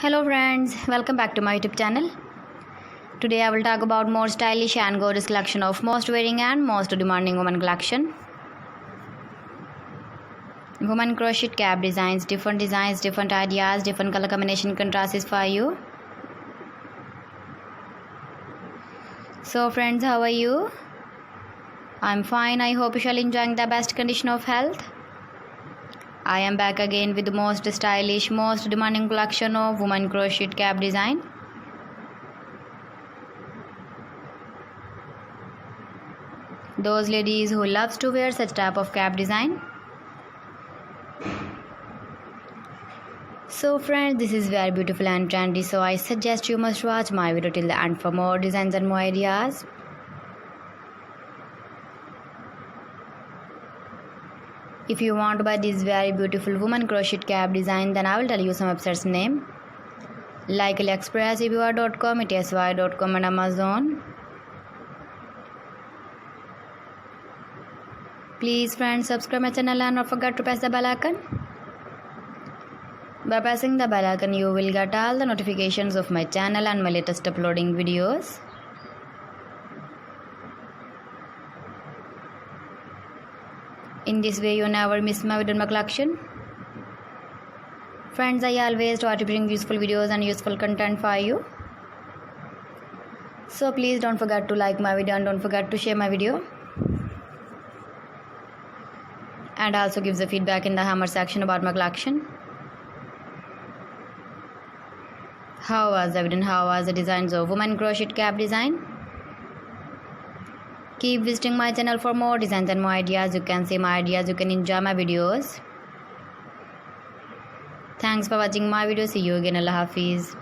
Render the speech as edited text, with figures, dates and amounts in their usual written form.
Hello friends, welcome back to my YouTube channel. Today I will talk about more stylish and gorgeous collection of most wearing and most demanding women collection. Women crochet cap designs, different ideas, different color combination contrasts for you. So friends, how are you? I'm fine. I hope you shall enjoying the best condition of health. I am back again with the most stylish, most demanding collection of women crochet cap design. Those ladies who loves to wear such type of cap design. So friends, this is very beautiful and trendy, so I suggest you must watch my video till the end for more designs and more ideas. If you want to buy this very beautiful woman crochet cap design, then I will tell you some websites name like AliExpress, ebay.com, etsy.com and Amazon. Please friends, subscribe my channel and don't forget to press the bell icon. By pressing the bell icon, you will get all the notifications of my channel and my latest uploading videos. In this way, you never miss my video in my collection. Friends, I always try to bring useful videos and useful content for you. So please don't forget to like my video and don't forget to share my video. And also give the feedback in the hammer section about my collection. How was the video? How was the designs of women crochet cap design? Keep visiting my channel for more designs and more ideas. You can see my ideas, you can enjoy my videos. Thanks for watching my video. See you again. Allah Hafiz.